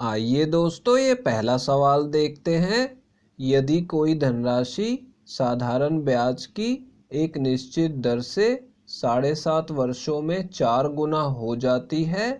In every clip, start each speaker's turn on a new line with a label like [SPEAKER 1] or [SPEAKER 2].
[SPEAKER 1] आइए दोस्तों, ये पहला सवाल देखते हैं। यदि कोई धनराशि साधारण ब्याज की एक निश्चित दर से 7.5 वर्षों में 4 गुना हो जाती है,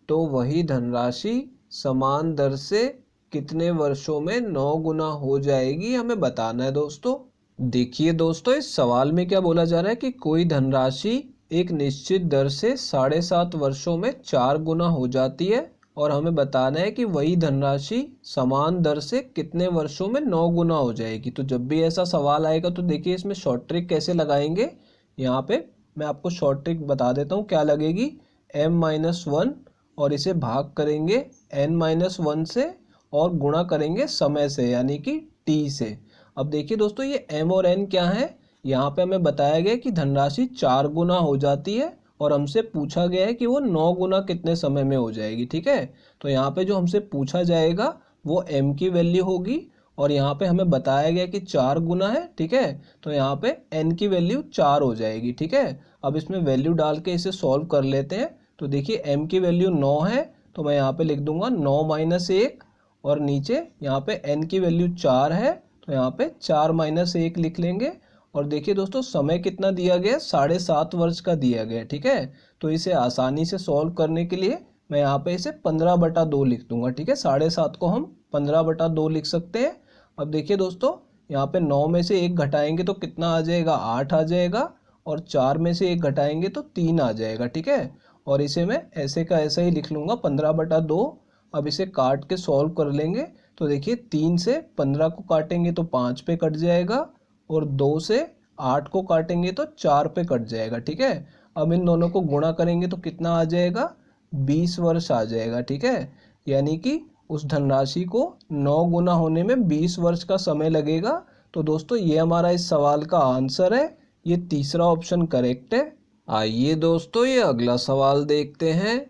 [SPEAKER 1] तो वही धनराशि समान दर से कितने वर्षों में 9 गुना हो जाएगी, हमें बताना है दोस्तों। देखिए दोस्तों, इस सवाल में क्या बोला जा रहा है कि कोई धनराशि एक निश्चित दर से 7.5 वर्षों में 4 गुना हो जाती है और हमें बताना है कि वही धनराशि समान दर से कितने वर्षों में 9 गुना हो जाएगी। तो जब भी ऐसा सवाल आएगा तो देखिए इसमें शॉर्ट ट्रिक कैसे लगाएंगे। यहाँ पे मैं आपको शॉर्ट ट्रिक बता देता हूँ क्या लगेगी। m-1 और इसे भाग करेंगे n-1 से और गुणा करेंगे समय से, यानी कि t से। अब देखिए दोस्तों, ये m और n क्या है। यहाँ पे हमें बताया गया कि धनराशि 4 गुना हो जाती है और हमसे पूछा गया है कि वो 9 गुना कितने समय में हो जाएगी। ठीक है, तो यहाँ पे जो हमसे पूछा जाएगा वो m की वैल्यू होगी और यहाँ पे हमें बताया गया कि 4 गुना है। ठीक है, तो यहाँ पे n की वैल्यू 4 हो जाएगी। ठीक है, अब इसमें वैल्यू डाल के इसे सॉल्व कर लेते हैं। तो देखिए m की वैल्यू 9 है, तो मैं यहाँ पे लिख दूंगा 9 - 1 और नीचे यहाँ पे n की वैल्यू 4 है, तो यहाँ पे 4 - 1 लिख लेंगे। और देखिए दोस्तों, समय कितना दिया गया, 7.5 वर्ष का दिया गया। ठीक है, तो इसे आसानी से सॉल्व करने के लिए मैं यहाँ पे इसे 15/2 लिख दूंगा। ठीक है, 7.5 को हम 15/2 लिख सकते हैं। अब देखिए दोस्तों, यहाँ पे 9 में से 1 घटाएंगे तो कितना आ जाएगा, 8 आ जाएगा और 4 में से 1 घटाएंगे तो 3 आ जाएगा। ठीक है, और इसे मैं ऐसे का ऐसा ही लिख लूँगा 15/2। अब इसे काट के सॉल्व कर लेंगे। तो देखिए 3 से 15 को काटेंगे तो 5 पे कट जाएगा और 2 से 8 को काटेंगे तो 4 पे कट जाएगा। ठीक है, अब इन दोनों को गुणा करेंगे तो कितना आ जाएगा, 20 वर्ष आ जाएगा। ठीक है, यानी कि उस धनराशि को 9 गुना होने में 20 वर्ष का समय लगेगा। तो दोस्तों, ये हमारा इस सवाल का आंसर है। ये तीसरा ऑप्शन करेक्ट है। आइए दोस्तों, ये अगला सवाल देखते हैं।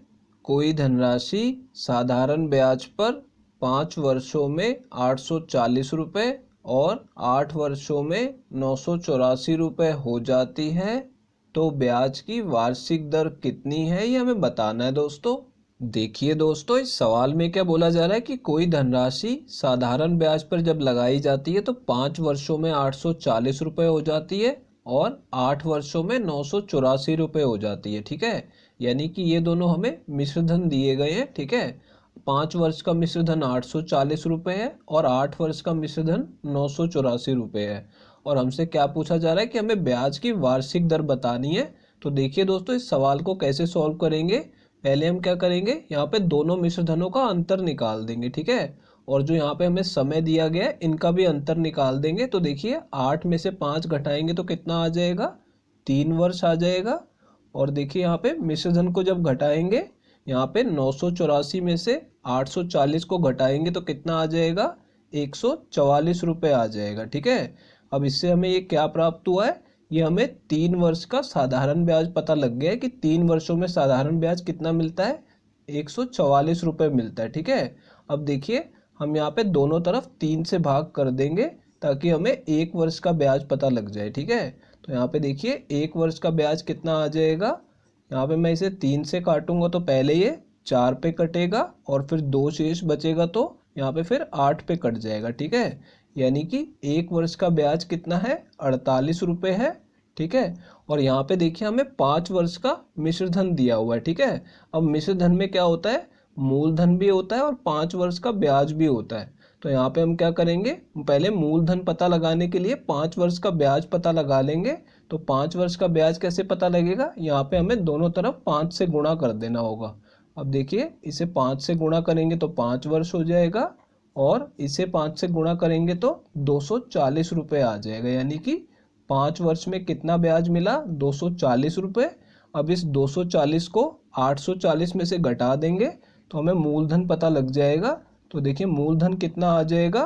[SPEAKER 1] कोई धनराशि साधारण ब्याज पर 5 वर्षों में 840 रुपये और 8 वर्षों में 984 रुपये हो जाती है, तो ब्याज की वार्षिक दर कितनी है, ये हमें बताना है दोस्तों। देखिए दोस्तों, इस सवाल में क्या बोला जा रहा है कि कोई धनराशि साधारण ब्याज पर जब लगाई जाती है तो 5 वर्षों में 840 रुपये हो जाती है और 8 वर्षों में 984 रुपये हो जाती है। ठीक है, यानी कि ये दोनों हमें मिश्र धन दिए गए हैं। ठीक है, 5 वर्ष का मिश्र धन 840 रुपये है और 8 वर्ष का मिश्र धन 984 रुपये है। और हमसे क्या पूछा जा रहा है कि हमें ब्याज की वार्षिक दर बतानी है। तो देखिए दोस्तों, इस सवाल को कैसे सॉल्व करेंगे। पहले हम क्या करेंगे, यहाँ पे दोनों मिश्र धनों का अंतर निकाल देंगे। ठीक है, और जो यहाँ पे हमें समय दिया गया है इनका भी अंतर निकाल देंगे। तो देखिए 8 में से 5 घटाएंगे तो कितना आ जाएगा, 3 वर्ष आ जाएगा। और देखिए यहाँ पे मिश्र धन को जब घटाएंगे, यहाँ पे 984 में से 840 को घटाएंगे तो कितना आ जाएगा, 144 रुपये आ जाएगा। ठीक है, अब इससे हमें ये क्या प्राप्त हुआ है, ये हमें 3 वर्ष का साधारण ब्याज पता लग गया है कि 3 वर्षों में साधारण ब्याज कितना मिलता है, 144 रुपये मिलता है। ठीक है, अब देखिए हम यहाँ पे दोनों तरफ 3 से भाग कर देंगे ताकि हमें 1 वर्ष का ब्याज पता लग जाए। ठीक है, तो यहाँ पे देखिए 1 वर्ष का ब्याज कितना आ जाएगा। यहाँ पे मैं इसे 3 से काटूंगा तो पहले ये 4 पे कटेगा और फिर 2 शेष बचेगा तो यहाँ पे फिर 8 पे कट जाएगा। ठीक है, यानी कि 1 वर्ष का ब्याज कितना है, 48 रुपये है। ठीक है, और यहाँ पे देखिए हमें 5 वर्ष का मिश्र धन दिया हुआ है। ठीक है, अब मिश्र धन में क्या होता है, मूलधन भी होता है और 5 वर्ष का ब्याज भी होता है। तो यहाँ पे हम क्या करेंगे, पहले मूलधन पता लगाने के लिए 5 वर्ष का ब्याज पता लगा लेंगे। तो 5 वर्ष का ब्याज कैसे पता लगेगा, यहाँ पे हमें दोनों तरफ 5 से गुणा कर देना होगा। अब देखिए इसे 5 से गुणा करेंगे तो 5 वर्ष हो जाएगा और इसे 5 से गुणा करेंगे तो 240 रुपये आ जाएगा, यानी कि 5 वर्ष में कितना ब्याज मिला, 240 रुपये। अब इस 240 को 840 में से घटा देंगे तो हमें मूलधन पता लग जाएगा। तो देखिए मूलधन कितना आ जाएगा,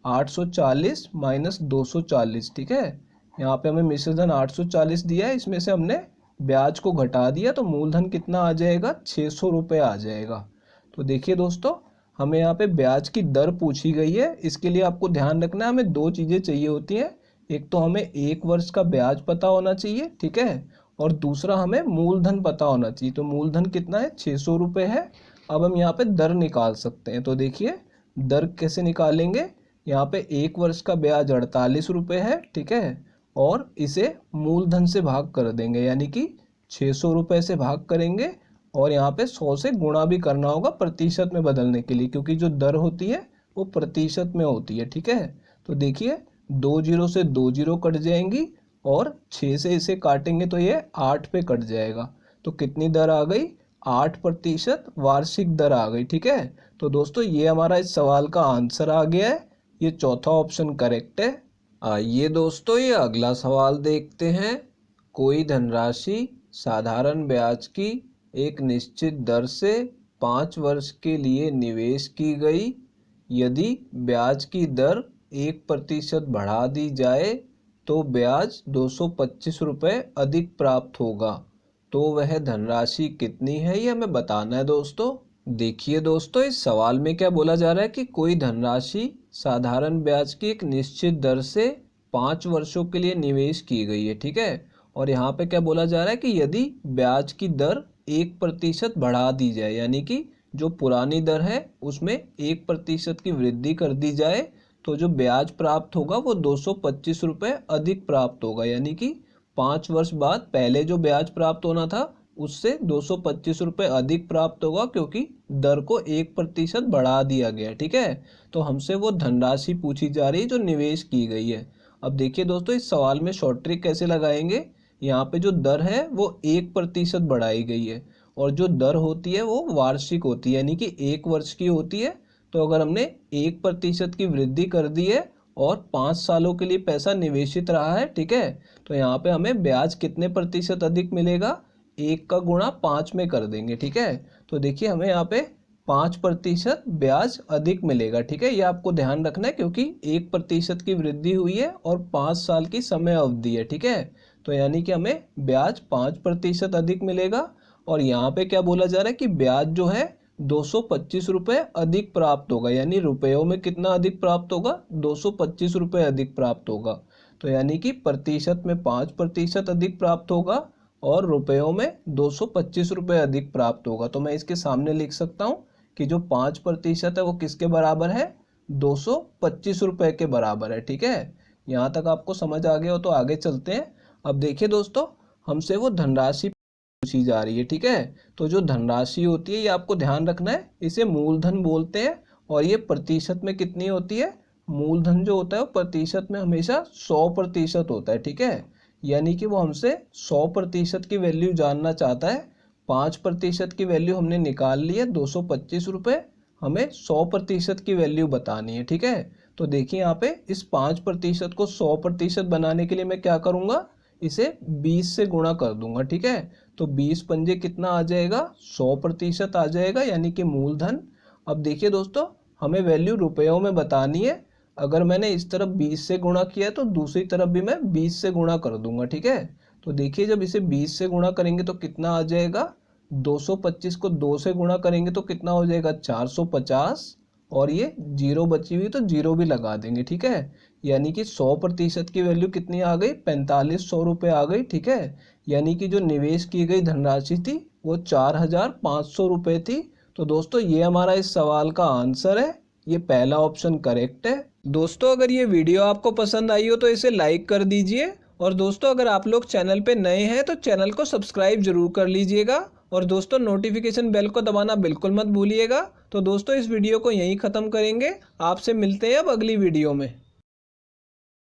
[SPEAKER 1] 840 - 240। ठीक है, यहाँ पे हमें मिश्र धन 840 दिया है, इसमें से हमने ब्याज को घटा दिया तो मूलधन कितना आ जाएगा, 600 रुपये आ जाएगा। तो देखिए दोस्तों, हमें यहाँ पे ब्याज की दर पूछी गई है। इसके लिए आपको ध्यान रखना है, हमें 2 चीज़ें चाहिए होती हैं। एक तो हमें 1 वर्ष का ब्याज पता होना चाहिए। ठीक है, और दूसरा हमें मूलधन पता होना चाहिए। तो मूलधन कितना है, 600 रुपये है। अब हम यहाँ पे दर निकाल सकते हैं। तो देखिए दर कैसे निकालेंगे, यहाँ पे 1 वर्ष का ब्याज 48 रुपये है, ठीक है, और इसे मूलधन से भाग कर देंगे, यानी कि 600 रुपये से भाग करेंगे, और यहाँ पे 100 से गुणा भी करना होगा प्रतिशत में बदलने के लिए, क्योंकि जो दर होती है वो प्रतिशत में होती है, ठीक है। तो देखिए 2 जीरो से 2 जीरो कट जाएंगी, और 6 से इसे काटेंगे तो ये 8 पे कट जाएगा। तो कितनी दर आ गई, 8% वार्षिक दर आ गई, ठीक है। तो दोस्तों ये हमारा इस सवाल का आंसर आ गया है, ये चौथा ऑप्शन करेक्ट है। आइए दोस्तों ये अगला सवाल देखते हैं। कोई धनराशि साधारण ब्याज की एक निश्चित दर से 5 वर्ष के लिए निवेश की गई। यदि ब्याज की दर 1% बढ़ा दी जाए तो ब्याज 225 रुपये अधिक प्राप्त होगा। तो वह धनराशि कितनी है, ये हमें बताना है दोस्तों। देखिए दोस्तों इस सवाल में क्या बोला जा रहा है कि कोई धनराशि साधारण ब्याज की एक निश्चित दर से 5 वर्षों के लिए निवेश की गई है, ठीक है। और यहाँ पे क्या बोला जा रहा है कि यदि ब्याज की दर 1% बढ़ा दी जाए, यानी कि जो पुरानी दर है उसमें 1% की वृद्धि कर दी जाए, तो जो ब्याज प्राप्त होगा वो 225 रुपये अधिक प्राप्त होगा। यानी कि 5 वर्ष बाद पहले जो ब्याज प्राप्त होना था उससे 225 रुपये अधिक प्राप्त होगा, क्योंकि दर को 1% बढ़ा दिया गया, ठीक है। तो हमसे वो धनराशि पूछी जा रही है जो निवेश की गई है। अब देखिए दोस्तों इस सवाल में शॉर्ट ट्रिक कैसे लगाएंगे। यहाँ पे जो दर है वो 1% बढ़ाई गई है, और जो दर होती है वो वार्षिक होती है, यानी कि 1 वर्ष की होती है। तो अगर हमने 1% की वृद्धि कर दी है और 5 सालों के लिए पैसा निवेशित रहा है, ठीक है, तो यहाँ पे हमें ब्याज कितने प्रतिशत अधिक मिलेगा, 1 का गुणा 5 में कर देंगे, ठीक है। तो देखिए हमें यहाँ पे 5% ब्याज अधिक मिलेगा, ठीक है। ये आपको ध्यान रखना है, क्योंकि 1% की वृद्धि हुई है और 5 साल की समय अवधि है, ठीक है। तो यानी कि हमें ब्याज 5% अधिक मिलेगा। और यहाँ पे क्या बोला जा रहा है कि ब्याज जो है 225 रुपये अधिक प्राप्त होगा, यानी रुपयों में कितना अधिक प्राप्त होगा, 225 रुपये अधिक प्राप्त होगा। तो यानी कि प्रतिशत में 5% अधिक प्राप्त होगा और रुपयों में 225 रुपये अधिक प्राप्त होगा। तो मैं इसके सामने लिख सकता हूँ कि जो 5% है वो किसके बराबर है, 225 रुपये के बराबर है, ठीक है। यहाँ तक आपको समझ आ गया हो तो आगे चलते हैं। अब देखिए दोस्तों हमसे वो धनराशि पूछी जा रही है, ठीक है। तो जो धनराशि होती है ये आपको ध्यान रखना है, इसे मूलधन बोलते हैं, और ये प्रतिशत में कितनी होती है, मूलधन जो होता है वो प्रतिशत में हमेशा 100% होता है, ठीक है। यानी कि वो हमसे 100% की वैल्यू जानना चाहता है। 5% की वैल्यू हमने निकाल ली है 225 रुपये, हमें 100% की वैल्यू बतानी है, ठीक है। तो देखिए यहाँ पे इस 5% को 100% बनाने के लिए मैं क्या करूँगा, इसे 20 से गुणा कर दूंगा, ठीक है। तो 20 पंजे कितना आ जाएगा, 100% आ जाएगा, यानी कि मूलधन। अब देखिए दोस्तों हमें वैल्यू रुपयों में बतानी है। अगर मैंने इस तरफ 20 से गुणा किया तो दूसरी तरफ भी मैं 20 से गुणा कर दूंगा, ठीक है। तो देखिए जब इसे 20 से गुणा करेंगे तो कितना आ जाएगा, 225 को 2 से गुणा करेंगे तो कितना हो जाएगा, 450, और ये जीरो बची हुई तो जीरो भी लगा देंगे, ठीक है। यानी कि 100% की वैल्यू कितनी आ गई, 4500 रुपये आ गई, ठीक है। यानी कि जो निवेश की गई धनराशि थी वो 4500 रुपये थी। तो दोस्तों ये हमारा इस सवाल का आंसर है, ये पहला ऑप्शन करेक्ट है। दोस्तों अगर ये वीडियो आपको पसंद आई हो तो इसे लाइक कर दीजिए, और दोस्तों अगर आप लोग चैनल पे नए हैं तो चैनल को सब्सक्राइब जरूर कर लीजिएगा, और दोस्तों नोटिफिकेशन बेल को दबाना बिल्कुल मत भूलिएगा। तो दोस्तों इस वीडियो को यहीं ख़त्म करेंगे, आपसे मिलते हैं अब अगली वीडियो में।